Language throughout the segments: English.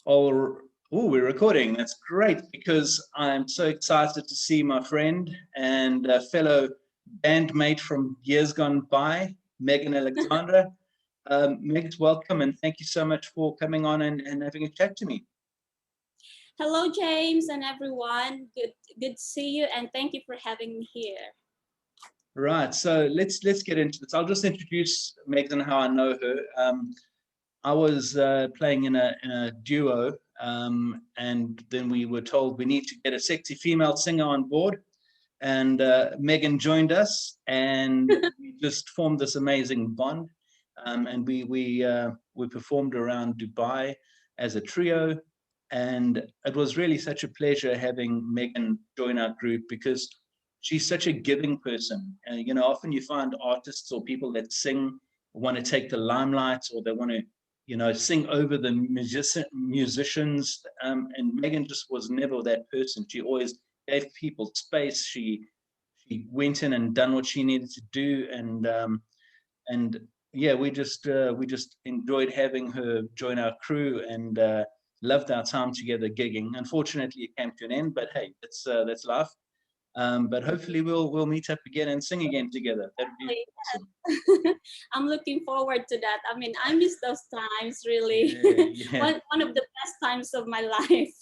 Oh, we're recording. That's great, because I'm so excited to see my friend and fellow bandmate from years gone by, Megan Alexandra. Meg, welcome, and thank you so much for coming on and having a chat to me. Hello, James and everyone. Good to see you, and thank you for having me here. Right, so let's get into this. I'll just introduce Megan, how I know her. I was playing in a duo, and then we were told we need to get a sexy female singer on board, and Megan joined us, and we just formed this amazing bond, and we performed around Dubai as a trio, and it was really such a pleasure having Megan join our group, because she's such a giving person. You know, often you find artists or people that sing want to take the limelight, or they want to, you know, sing over the musicians. And Megan just was never that person. She always gave people space. She went in and done what she needed to do, and yeah, we just enjoyed having her join our crew, and loved our time together gigging. Unfortunately, it came to an end, but hey, that's life. But hopefully we'll meet up again and sing again together. That'd be awesome. I'm looking forward to that. I mean, I miss those times, really. Yeah. One of the best times of my life.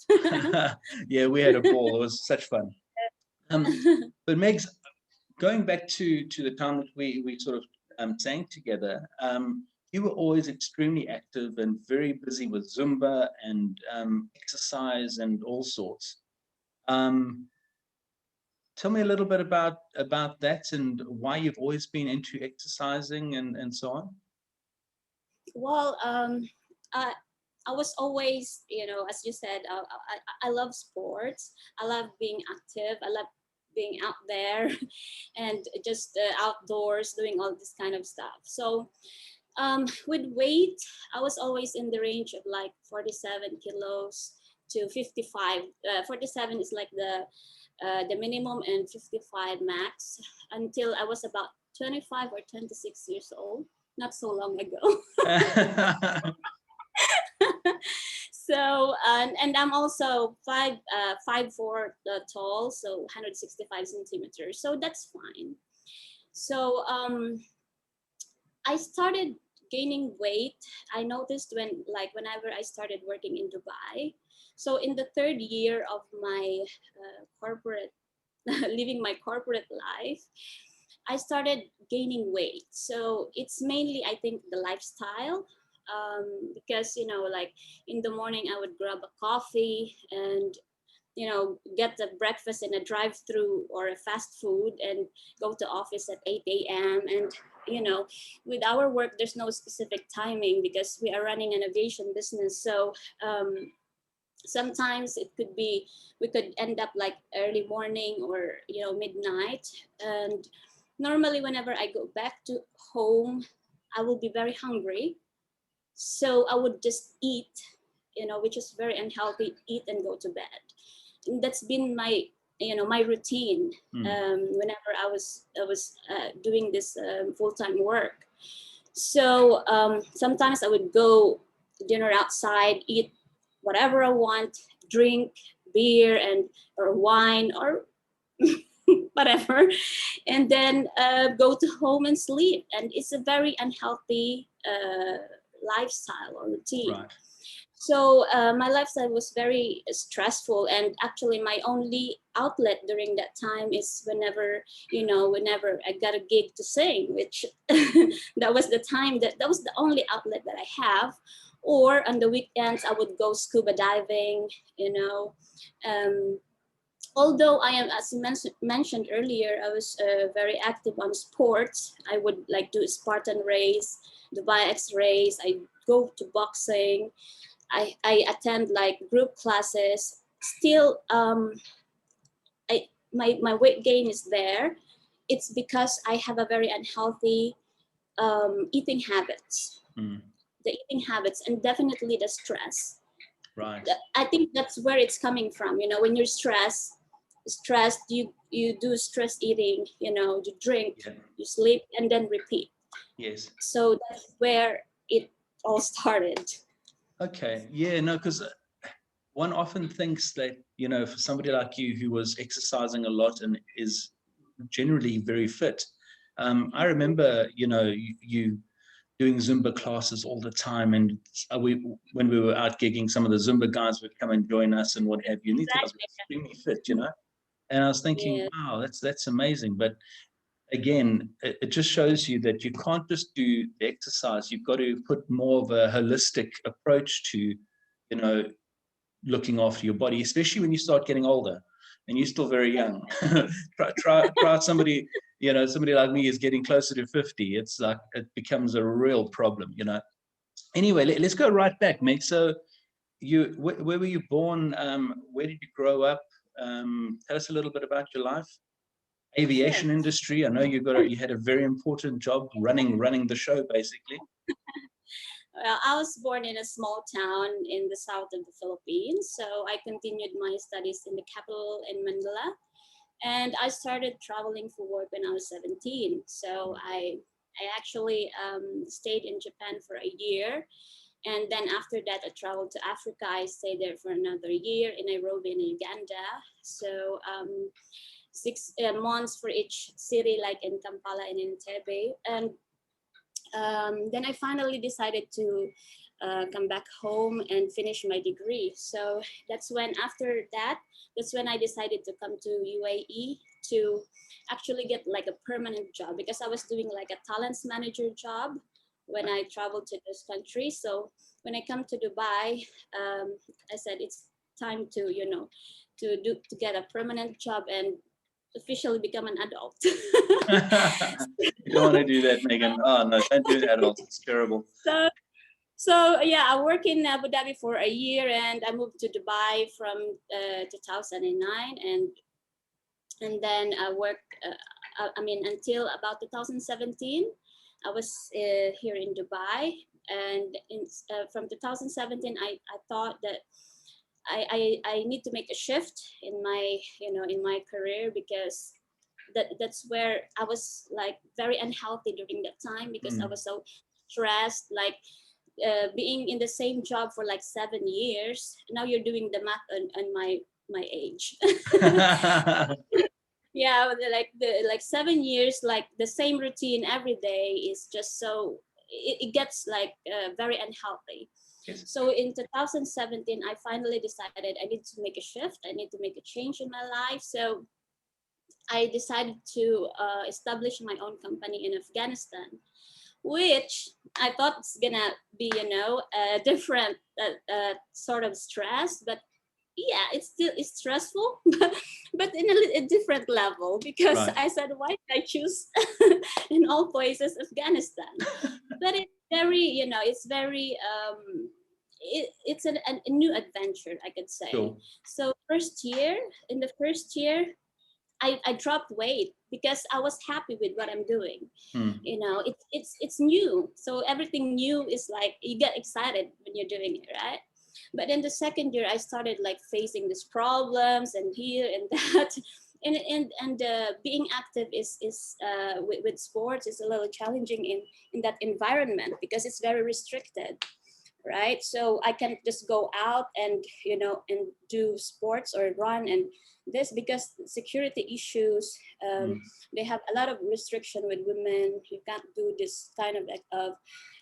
Yeah, we had a ball. It was such fun. But Megs, going back to the time that we sort of sang together, you were always extremely active and very busy with Zumba and exercise and all sorts. Tell me a little bit about that, and why you've always been into exercising and so on. Well, I was always, you know, as you said, I love sports. I love being active. I love being out there and just outdoors doing all this kind of stuff. So with weight, I was always in the range of like 47 kilos to 55. 47 is like the minimum, and 55 max, until I was about 25 or 26 years old, not so long ago. So and I'm also 5'4" tall, so 165 centimeters, so that's fine. So I started gaining weight. I noticed whenever I started working in Dubai. So in the third year of my corporate living my corporate life, I started gaining weight. So it's mainly, I think, the lifestyle, because, you know, like in the morning I would grab a coffee and, you know, get the breakfast in a drive-through or a fast food and go to office at 8 a.m. And, you know, with our work, there's no specific timing because we are running an aviation business. So sometimes it could be, we could end up like early morning or, you know, midnight. And normally whenever I go back to home, I will be very hungry. So I would just eat, you know, which is very unhealthy, eat and go to bed. And that's been my, you know, my routine whenever I was doing this full-time work. So sometimes I would go dinner outside, eat whatever I want, drink beer or wine or whatever, and then go to home and sleep. And it's a very unhealthy lifestyle or routine. Right. So my lifestyle was very stressful, and actually my only outlet during that time is whenever I got a gig to sing, which that was the time that was the only outlet that I have. Or on the weekends, I would go scuba diving, you know. Although I am, as you mentioned earlier, I was very active on sports. I would like do Spartan race, Dubai X race. I go to boxing. I attend like group classes. Still, my weight gain is there. It's because I have a very unhealthy eating habits. The eating habits, and definitely the stress. Right. I think that's where it's coming from. You know, when you're stressed, you do stress eating. You know, you drink, you sleep, and then repeat. Yes. So that's where it all started. Okay. Yeah, no, because one often thinks that, you know, for somebody like you who was exercising a lot and is generally very fit, I remember, you know, you doing Zumba classes all the time. And when we were out gigging, some of the Zumba guys would come and join us and what have you. And these guys were Exactly. extremely fit, you know. And I was thinking, Yeah. wow, that's amazing. But again, it just shows you that you can't just do the exercise. You've got to put more of a holistic approach to, you know, looking after your body, especially when you start getting older and you're still very young. try somebody, you know, somebody like me is getting closer to 50. It's like, it becomes a real problem, you know. Anyway, let's go right back, Meg. So where were you born? Where did you grow up? Tell us a little bit about your life. Sure. Aviation industry. I know you had a very important job running the show, basically. Well, I was born in a small town in the south of the Philippines, so I continued my studies in the capital in Manila, and I started traveling for work when I was 17. So I actually stayed in Japan for a year, and then after that I traveled to Africa. I stayed there for another year in Nairobi in Uganda. So 6 months for each city, like in Kampala and in Entebbe, and then I finally decided to come back home and finish my degree. So that's when I decided to come to UAE to actually get like a permanent job, because I was doing like a talents manager job when I traveled to this country. So when I come to Dubai, I said it's time to, you know, to get a permanent job and officially become an adult. You don't want to do that, Megan. Oh no, don't do that, adults. It's terrible. So so yeah, I worked in Abu Dhabi for a year, and I moved to Dubai from 2009, and then I worked. I mean, until about 2017, I was here in Dubai, and from 2017, I thought that I need to make a shift in my, you know, in my career, because that's where I was like very unhealthy during that time, because I was so stressed, like being in the same job for like 7 years. Now you're doing the math on my age. Yeah, like 7 years, like the same routine every day is just so it gets like very unhealthy. Yes. So in 2017, I finally decided I need to make a shift. I need to make a change in my life. So I decided to establish my own company in Afghanistan, which I thought it's gonna be, you know, a different sort of stress, but yeah, it's stressful, but in a different level, because Right. I said, why did I choose in all places Afghanistan? But it's very, you know, it's very it's a new adventure, I could say. Sure. So in the first year, I dropped weight because I was happy with what I'm doing. You know, it's new. So everything new is like, you get excited when you're doing it, right? But in the second year, I started like facing these problems and here and that. And being active is with sports is a little challenging in that environment, because it's very restricted, right? So I can't just go out and, you know, and do sports or run and this, because security issues. They have a lot of restriction with women. You can't do this kind of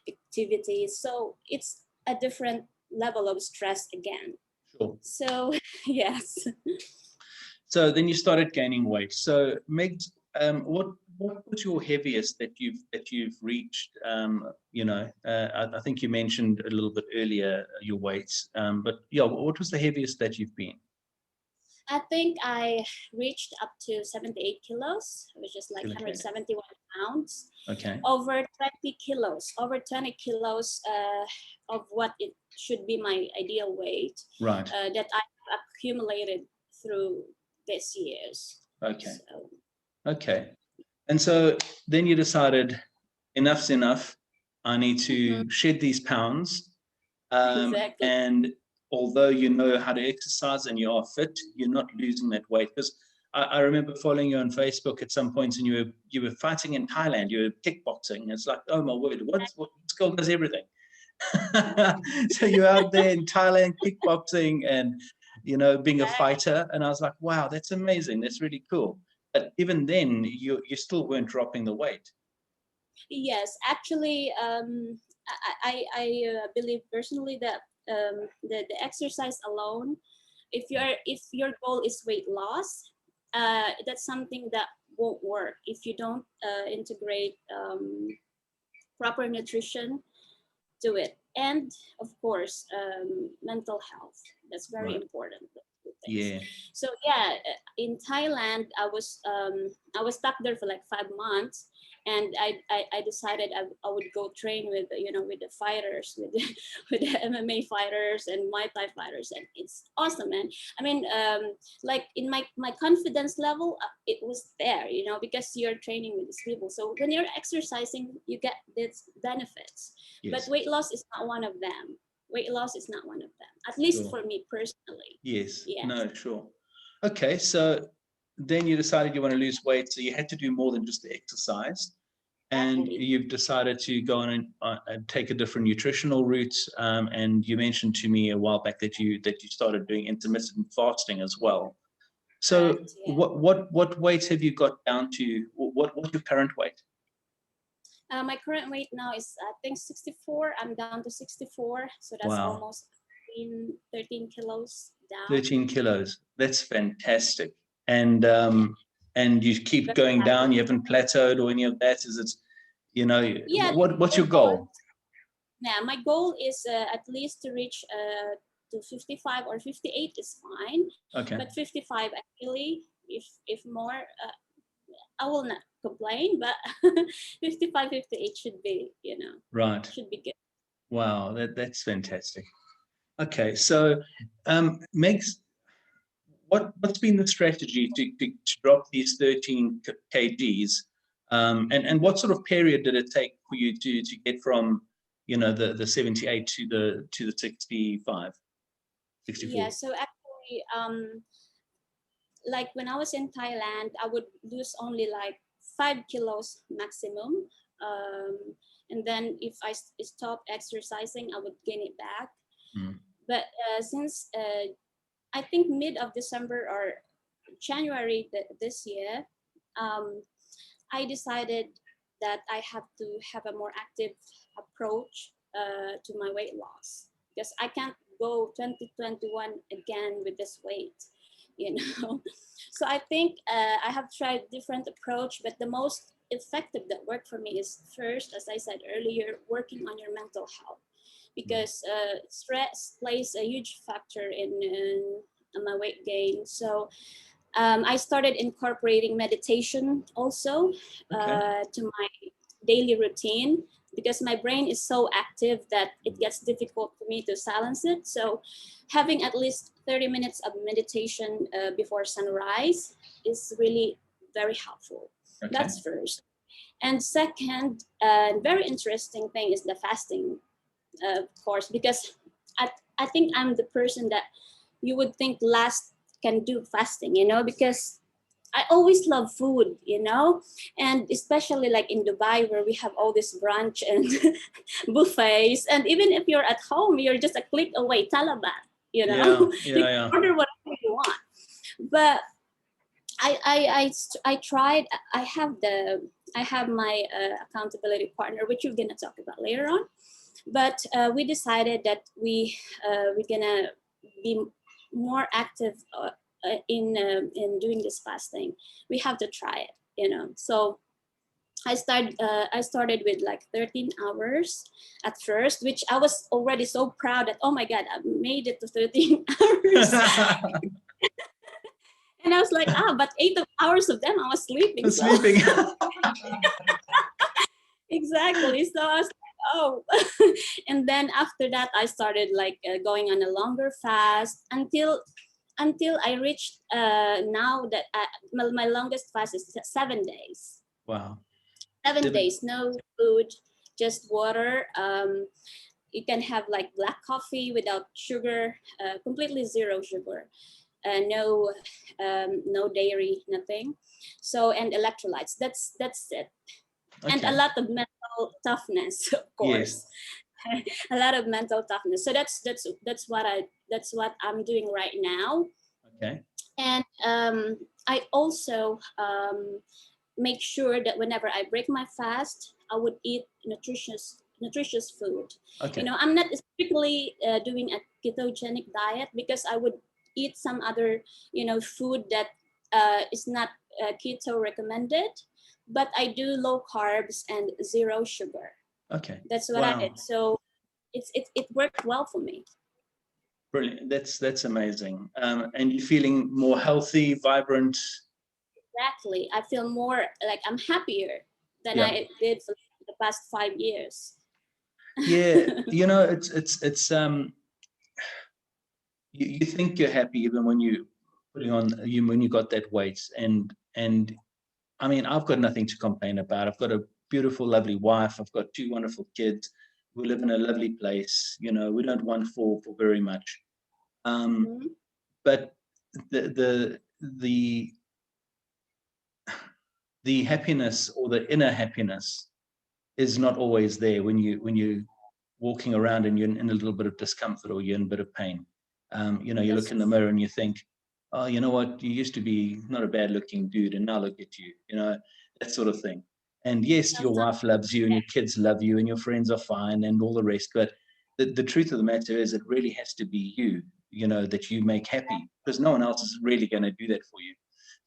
activities. So it's a different level of stress again. Sure. So yes. So then you started gaining weight. So Meg, what was your heaviest that you've reached? You know, I think you mentioned a little bit earlier your weights, but yeah, what was the heaviest that you've been? I think I reached up to 78 kilos, which is like 171 pounds. Okay. Over 20 kilos of what it should be my ideal weight. Right. That I've accumulated through these years. Okay. So. Okay. And so then you decided, enough's enough. I need to shed these pounds. Exactly. And although you know how to exercise and you are fit, you're not losing that weight. Because I remember following you on Facebook at some points, and you were fighting in Thailand. You were kickboxing. It's like, oh my word, what this girl does everything. So you're out there in Thailand kickboxing and, you know, being a fighter. And I was like, wow, that's amazing. That's really cool. But even then, you still weren't dropping the weight. Yes, actually, I believe personally that the exercise alone, if your goal is weight loss, that's something that won't work if you don't integrate proper nutrition to it, and of course mental health. That's very Right. important. Yeah. So yeah, in Thailand, I was stuck there for like 5 months, and I decided I would go train with, you know, with the fighters, with the, with the MMA fighters and Muay Thai fighters, and it's awesome, man. I mean, like in my confidence level, it was there, you know, because you're training with these people. So when you're exercising, you get these benefits. Yes. But weight loss is not one of them. Weight loss is not one of them, at least Sure. for me personally. Yes. Yes. No, sure. Okay. So then you decided you want to lose weight. So you had to do more than just the exercise. And Exactly. you've decided to go on and take a different nutritional route. And you mentioned to me a while back that you started doing intermittent fasting as well. So Correct, yeah. what weight have you got down to? What's your current weight? My current weight now is, I think, 64. I'm down to 64. So that's Wow. almost 13 kilos down. 13 kilos. That's fantastic. And you keep Very going happy. down. You haven't plateaued or any of that. Is it, you know, Yeah, what's your goal? Yeah, my goal is at least to reach to 55 or 58 is fine. Okay. But 55 actually, if more, I will not complain, but 55, 58 should be, you know, Right. should be good. Wow, that's fantastic. Okay, so Megs, what's been the strategy to drop these 13 kgs? And what sort of period did it take for you to get from, you know, the 78 to the 65, 64? Yeah, so actually, like when I was in Thailand, I would lose only like 5 kilos maximum. And then if I stop exercising, I would gain it back. Mm. But since I think mid of December or January this year, I decided that I have to have a more active approach to my weight loss, because I can't go 2021 again with this weight, you know. So I think I have tried different approach, but the most effective that worked for me is first, as I said earlier, working on your mental health, because stress plays a huge factor in my weight gain. So I started incorporating meditation also to my daily routine, because my brain is so active that it gets difficult for me to silence it. So having at least 30 minutes of meditation before sunrise is really very helpful. Okay. That's first. And second, very interesting thing is the fasting, of course, because I think I'm the person that you would think last can do fasting, you know, because I always love food, you know, and especially like in Dubai where we have all this brunch and buffets, and even if you're at home, you're just a click away, talabat, you know, you can order whatever you want. But I tried. I have my accountability partner, which we're gonna talk about later on. But we decided that we're gonna be more active in doing this fasting. We have to try it, you know. So I started with like 13 hours at first, which I was already so proud that, oh my God, I made it to 13 hours. And I was like, but 8 hours of them I was sleeping. Sleeping. Exactly. So I was like, oh. And then after that, I started like going on a longer fast until I reached now that my longest fast is 7 days. Wow. 7 days, no food, just water. You can have like black coffee without sugar, completely zero sugar. No dairy, nothing. So, and electrolytes. That's it. Okay. And a lot of mental toughness, of course. Yes. a lot of mental toughness. So that's what I'm doing right now. Okay. And I also make sure that whenever I break my fast, I would eat nutritious food. Okay. You know, I'm not strictly doing a ketogenic diet, because I would eat some other, you know, food that is not keto recommended, but I do low carbs and zero sugar. Okay. That's what I Wow. did. So it worked well for me. Brilliant. That's amazing. And you're feeling more healthy, vibrant. Exactly. I feel more like I'm happier than Yeah. I did for the past 5 years. Yeah. You know, it's you think you're happy even when you putting on you when you got that weight, and I mean, I've got nothing to complain about. I've got a beautiful, lovely wife. I've got 2 wonderful kids. We live in a lovely place. You know, we don't want for very much. Mhm. But the the the happiness or the inner happiness is not always there when you walking around and you're in a little bit of discomfort or you're in a bit of pain. You know, you look That's in the mirror and you think, oh, you know what, you used to be not a bad looking dude and now look at you, you know, that sort of thing. And yes, your sometimes, wife loves you and your kids love you and your friends are fine and all the rest, but the truth of the matter is it really has to be you, you know, that you make happy, because no one else is really going to do that for you.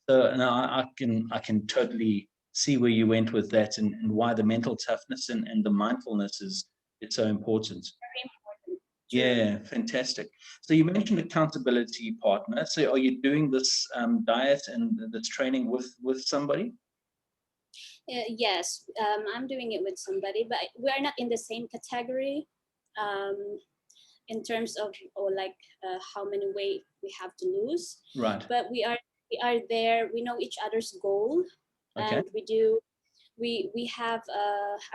So now I can totally see where you went with that, and why the mental toughness and the mindfulness is it's so important. very important. True. Yeah, fantastic. So you mentioned accountability partner. So are you doing this diet and this training with somebody? Yes, I'm doing it with somebody, but we are not in the same category, um, in terms of, or like how many weight we have to lose. Right. But we are there. We know each other's goal, Okay. and we have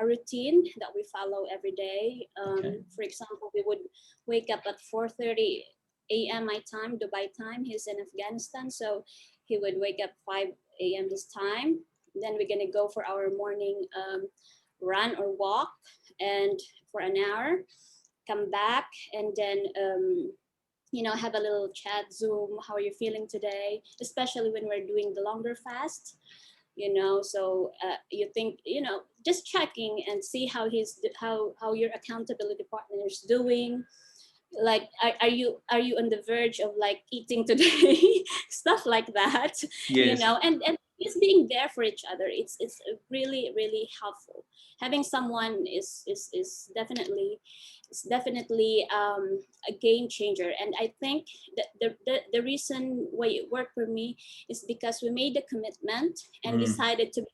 a routine that we follow every day. Okay. For example, we would wake up at 4:30 a.m. my time, Dubai time. He's in Afghanistan, so he would wake up 5 a.m. this time. Then we're gonna go for our morning run or walk, and for an hour, come back, and then have a little chat, Zoom. How are you feeling today? Especially when we're doing the longer fast. So you think, just checking and see how your accountability partner is doing. Like, are you on the verge of like eating today? Stuff like that. Yes. And just being there for each other, it's really really helpful. Having someone is definitely a game changer. And I think that the reason why it worked for me is because we made the commitment and Mm, decided to be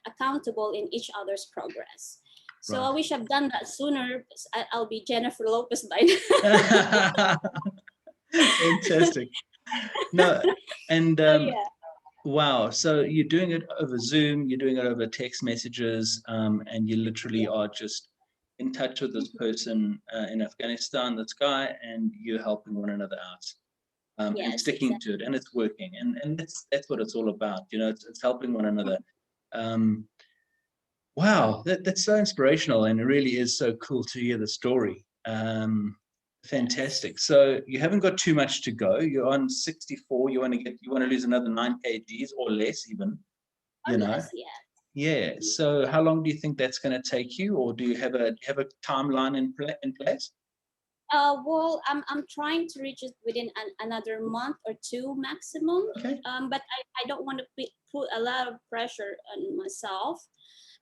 accountable in each other's progress. So I right. wish I've done that sooner. I'll be Jennifer Lopez by now. Fantastic. No, and So yeah. wow. So you're doing it over Zoom, you're doing it over text messages, and you literally are just in touch with this person in Afghanistan, this guy, and you're helping one another out, and Yes, sticking exactly. to it, and it's working, and that's what it's all about. You know, it's helping one another. Um, wow, that's so inspirational, and it really is so cool to hear the story. Yes. Fantastic. So you haven't got too much to go. You're on 64. You want to lose another 9 kgs or less even, Or you know. less, yeah. Yeah. So how long do you think that's going to take you, or do you have a timeline in place? Well, I'm trying to reach it within another month or two maximum. Okay. But I don't want to put a lot of pressure on myself.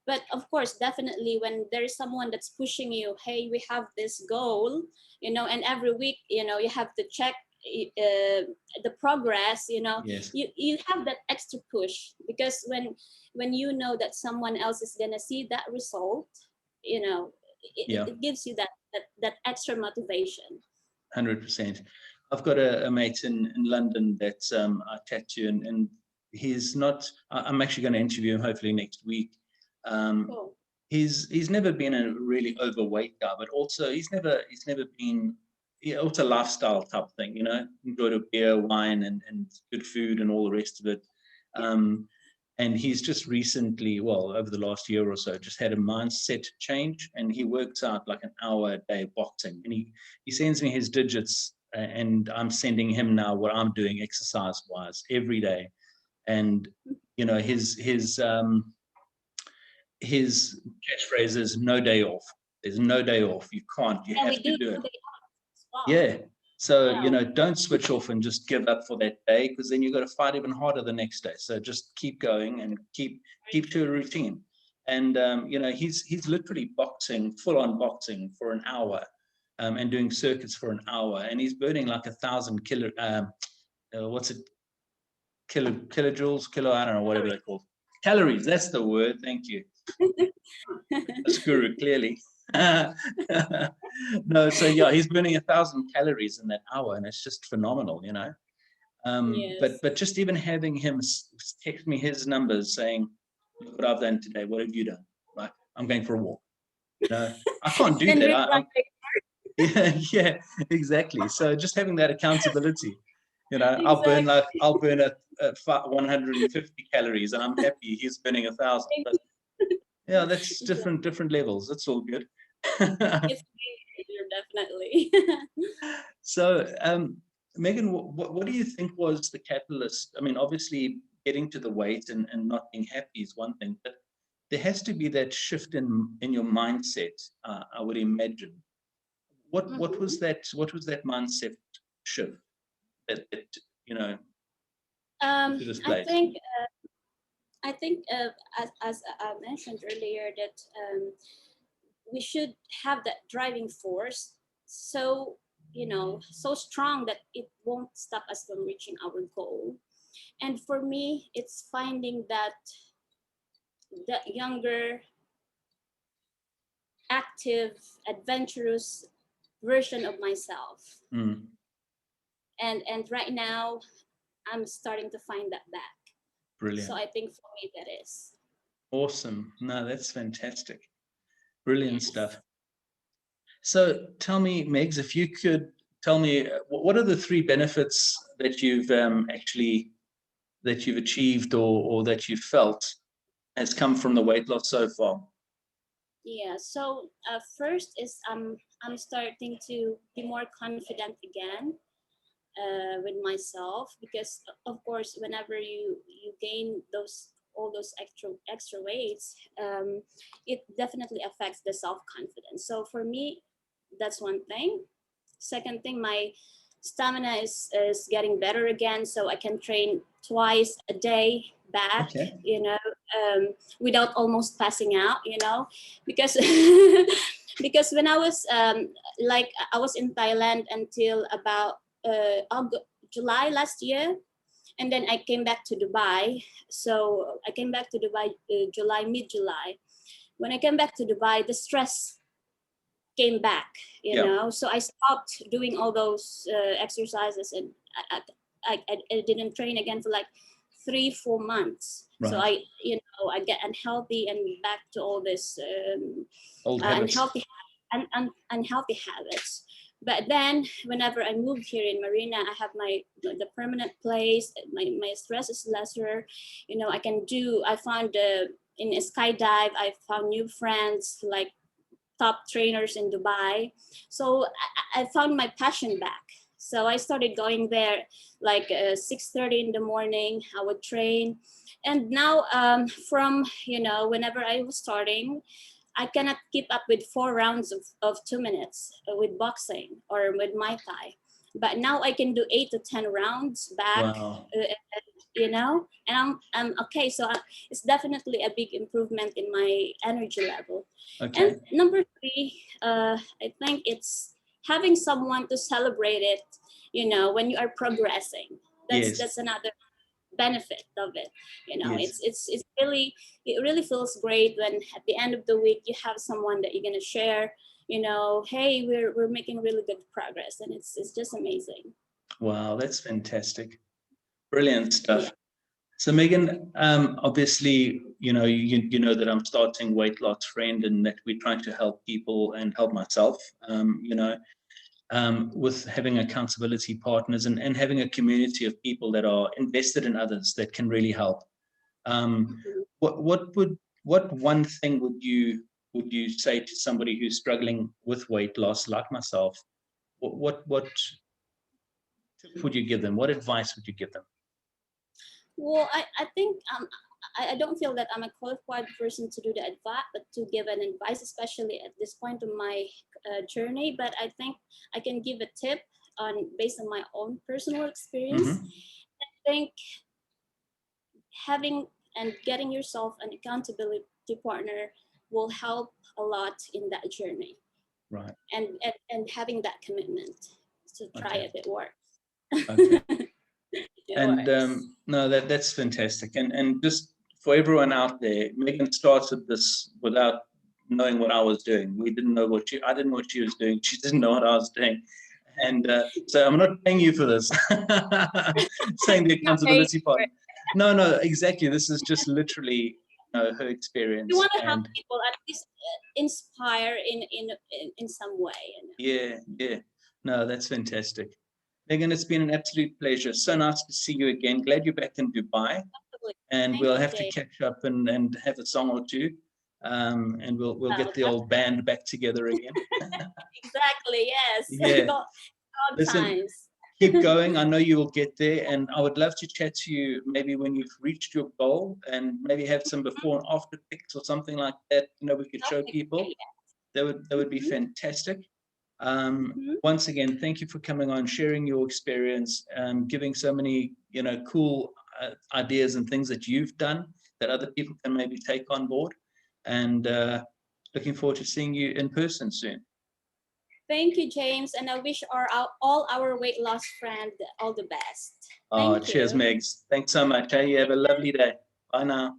But of course, definitely when there is someone that's pushing you, hey, we have this goal, and every week, you have to check the progress. Yes. You have that extra push, because when you know that someone else is gonna see that result, Yeah. it gives you that extra motivation. 100%. I've got a mate in London that I chat to, and he's not. I'm actually going to interview him hopefully next week. Um, Cool. he's never been a really overweight guy, but also he's never been. Yeah, it's a lifestyle type thing, enjoyed a beer, wine, and good food and all the rest of it. Yeah. Um, And he's just recently, well, over the last year or so, just had a mindset change, and he works out like an hour a day boxing. And he sends me his digits, and I'm sending him now what I'm doing exercise wise every day. And you know, his catchphrase is no day off. There's no day off. You can't. You have to do it. Well. Yeah. So, Wow. you know, don't switch off and just give up for that day, because then you've got to fight even harder the next day. So just keep going and keep to a routine. And, you know, he's literally boxing, full on boxing for an hour, and doing circuits for an hour. And he's burning like 1,000 kilojoules, I don't know, whatever they're called. Calories, that's the word. Thank you. That's guru, clearly. No, so yeah, he's burning 1,000 calories in that hour, and it's just phenomenal, you know. Yes. But just even having him text me his numbers saying, look what I've done today, what have you done? Like, I'm going for a walk. You know, I can't do that. Yeah, exactly. So just having that accountability, you know, Exactly. I'll burn 150 calories, and I'm happy he's burning 1,000. But yeah, that's different levels. That's all good. It's definitely. So, Megan, what do you think was the catalyst? I mean, obviously, getting to the weight and not being happy is one thing, but there has to be that shift in your mindset. I would imagine. What was that? What was that mindset shift that you know to this I place? think as I mentioned earlier that we should have that driving force, so so strong that it won't stop us from reaching our goal. And for me, it's finding that younger, active, adventurous version of myself. Mm. And right now I'm starting to find that back. Brilliant. So I think for me that is awesome. No, that's fantastic. Brilliant yes. stuff. So tell me, Megs, if you could tell me what are the 3 benefits that you've achieved or that you've felt has come from the weight loss so far? Yeah. So first is I'm starting to be more confident again with myself, because of course whenever you gain all those extra weights, it definitely affects the self-confidence. So for me, that's one thing. Second thing, my stamina is getting better again, so I can train twice a day back. Okay. Without almost passing out, because because when I was I was in Thailand until about July last year, and then I came back to Dubai. So I came back to Dubai mid-July. When I came back to Dubai, the stress came back, so I stopped doing all those exercises, and I didn't train again for like 3-4 months. Right. So I get unhealthy and back to all this old habits. unhealthy habits. But then whenever I moved here in Marina, I have the permanent place. My stress is lesser. I found in a skydive, I found new friends, like top trainers in Dubai. So I found my passion back. So I started going there like 6:30 in the morning. I would train. And now from, whenever I was starting, I cannot keep up with 4 rounds of 2 minutes with boxing or with Muay Thai. But now I can do 8 to 10 rounds back. Wow. And I'm okay. So it's definitely a big improvement in my energy level. Okay. And number 3, I think it's having someone to celebrate it, when you are progressing. That's another benefit of it. Yes. It really feels great when at the end of the week you have someone that you're going to share, hey, we're making really good progress, and it's just amazing. Wow, that's fantastic. Brilliant stuff. Yeah. So Megan, obviously, you know that I'm starting Weightloss-Friend, and that we're trying to help people and help myself, with having accountability partners and having a community of people that are invested in others that can really help. What one thing would you say to somebody who's struggling with weight loss like myself? What tip would you give them? What advice would you give them? Well, I think I don't feel that I'm a qualified person to do the advice, but to give an advice, especially at this point of my journey. But I think I can give a tip based on my own personal experience. I think having and getting yourself an accountability partner will help a lot in that journey. Right. And having that commitment to try if it works. Okay. And no, that's fantastic. And just for everyone out there, Megan started this without knowing what I was doing. I didn't know what she was doing. She didn't know what I was doing. And so I'm not paying you for this. Saying the accountability part. No, exactly. This is just literally her experience. You want to help people, at least inspire in some way. Yeah. No, that's fantastic. Megan, it's been an absolute pleasure. So nice to see you again. Glad you're back in Dubai. Absolutely. And we'll have to catch up and have a song or two. And we'll get the old band back together again. Exactly, yes. Yeah. Listen, keep going. I know you will get there. And I would love to chat to you maybe when you've reached your goal and maybe have some before and after pics or something like that. We could show people. That would be fantastic. Once again, thank you for coming on, sharing your experience, giving so many cool ideas and things that you've done that other people can maybe take on board, and looking forward to seeing you in person soon. Thank you, James, and I wish all our weight loss friends all the best. Cheers, Megs. Thanks so much. Hey, you have a lovely day. Bye now.